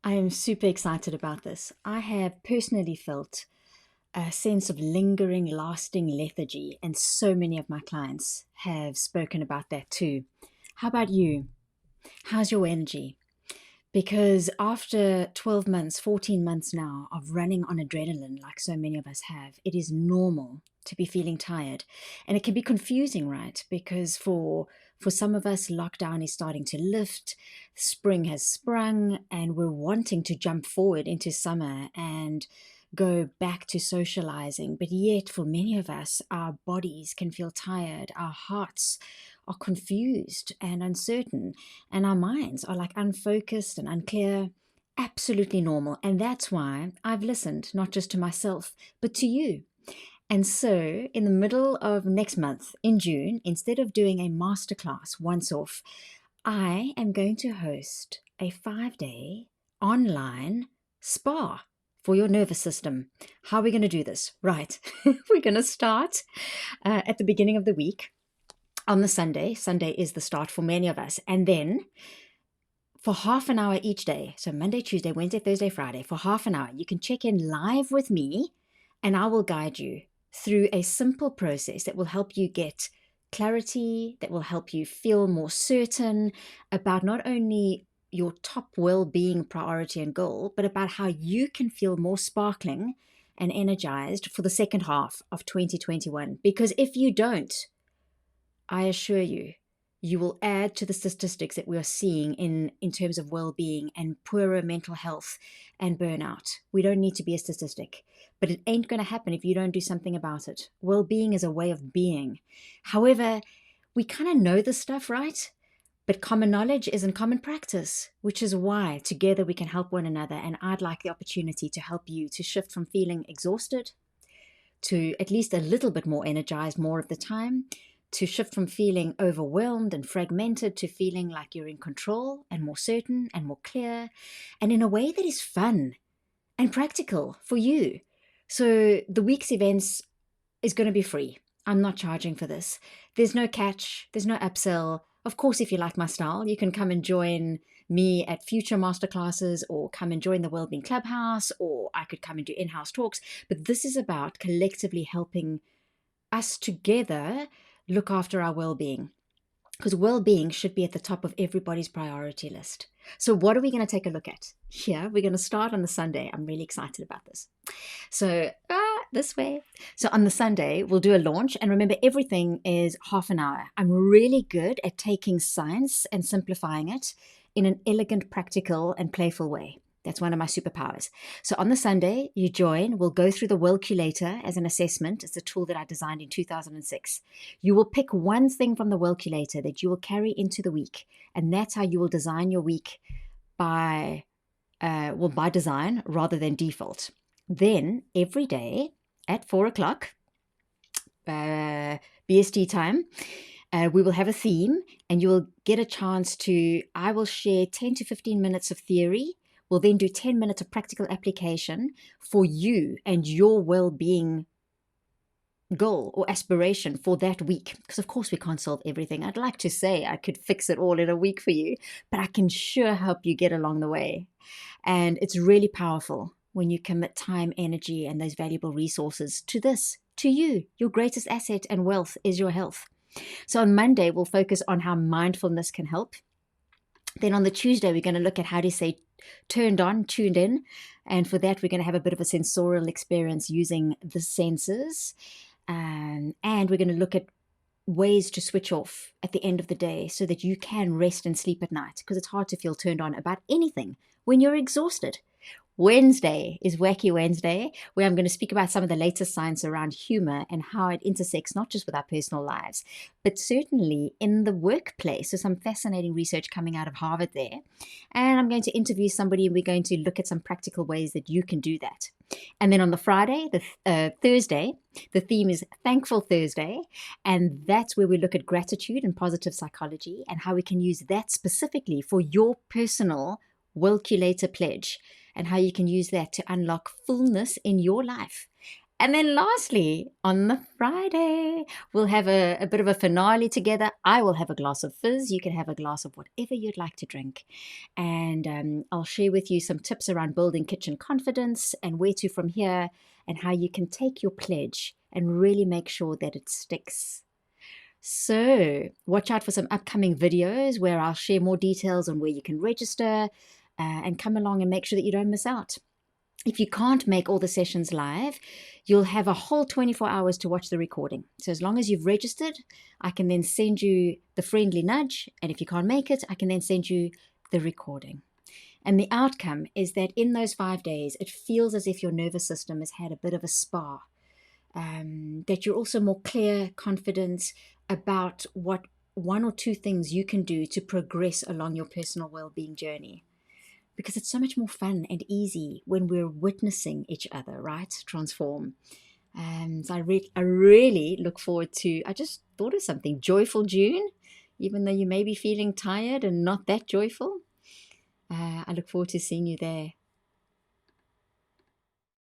I am super excited about this. I have personally felt a sense of lingering, lasting lethargy, and so many of my clients have spoken about that too. How about you? How's your energy? Because after 12 months, 14 months now of running on adrenaline, like so many of us have, it is normal to be feeling tired. And it can be confusing, right? Because for some of us, lockdown is starting to lift, spring has sprung, and we're wanting to jump forward into summer and go back to socializing. But yet, for many of us, our bodies can feel tired, our hearts are confused and uncertain, and our minds are like unfocused and unclear. Absolutely normal. And that's why I've listened, not just to myself, but to you. And so, in the middle of next month, in June, instead of doing a masterclass once off, I am going to host a 5-day online spa for your nervous system. How are we going to do this? Right. We're going to start at the beginning of the week on the Sunday. Sunday is the start for many of us. And then for half an hour each day, so Monday, Tuesday, Wednesday, Thursday, Friday, for half an hour, you can check in live with me and I will guide you through a simple process that will help you get clarity, that will help you feel more certain about not only your top well-being priority and goal, but about how you can feel more sparkling and energized for the second half of 2021. Because if you don't, I assure you, you will add to the statistics that we are seeing in terms of well-being and poorer mental health and burnout. We don't need to be a statistic, but it ain't going to happen if you don't do something about it. Well-being is a way of being. However, we kind of know this stuff, right? But common knowledge isn't common practice, which is why together we can help one another. And I'd like the opportunity to help you to shift from feeling exhausted to at least a little bit more energized more of the time, to shift from feeling overwhelmed and fragmented to feeling like you're in control and more certain and more clear, and in a way that is fun and practical for you. So the week's events is going to be free. I'm not charging for this. There's no catch. There's no upsell. Of course, if you like my style, you can come and join me at future masterclasses or come and join the Wellbeing Clubhouse, or I could come and do in-house talks. But this is about collectively helping us together look after our well-being, because well-being should be at the top of everybody's priority list. So what are we going to take a look at here? We're going to start on the Sunday. I'm really excited about this. So this way. So on the Sunday, we'll do a launch. And remember, everything is half an hour. I'm really good at taking science and simplifying it in an elegant, practical, and playful way. That's one of my superpowers. So on the Sunday, you join. We'll go through the Wellculator as an assessment. It's a tool that I designed in 2006. You will pick one thing from the Wellculator that you will carry into the week. And that's how you will design your week by design rather than default. Then every day at 4 o'clock, BST time, we will have a theme and you will get a chance I will share 10 to 15 minutes of theory. We'll then do 10 minutes of practical application for you and your well-being goal or aspiration for that week. Because of course we can't solve everything. I'd like to say I could fix it all in a week for you, but I can sure help you get along the way. And it's really powerful when you commit time, energy, and those valuable resources to this, to you. Your greatest asset and wealth is your health. So on Monday, we'll focus on how mindfulness can help. Then on the Tuesday, we're going to look at how to say turned on, tuned in. And for that, we're going to have a bit of a sensorial experience using the senses. And we're going to look at ways to switch off at the end of the day so that you can rest and sleep at night, because it's hard to feel turned on about anything when you're exhausted. Wednesday is Wacky Wednesday, where I'm going to speak about some of the latest science around humor and how it intersects not just with our personal lives, but certainly in the workplace. So some fascinating research coming out of Harvard there. And I'm going to interview somebody and we're going to look at some practical ways that you can do that. And then on the Friday, Thursday, the theme is Thankful Thursday. And that's where we look at gratitude and positive psychology and how we can use that specifically for your personal Wellculator pledge, and how you can use that to unlock fullness in your life. And then lastly, on the Friday, we'll have a bit of a finale together. I will have a glass of fizz. You can have a glass of whatever you'd like to drink. And I'll share with you some tips around building kitchen confidence and where to from here, and how you can take your pledge and really make sure that it sticks. So watch out for some upcoming videos where I'll share more details on where you can register, and come along and make sure that you don't miss out. If you can't make all the sessions live, you'll have a whole 24 hours to watch the recording. So as long as you've registered, I can then send you the friendly nudge. And if you can't make it, I can then send you the recording. And the outcome is that in those 5 days, it feels as if your nervous system has had a bit of a spa. That you're also more clear, confident about what one or two things you can do to progress along your personal well-being journey. Because it's so much more fun and easy when we're witnessing each other, right? Transform. So I really look forward to, I just thought of something, Joyful June, even though you may be feeling tired and not that joyful. I look forward to seeing you there.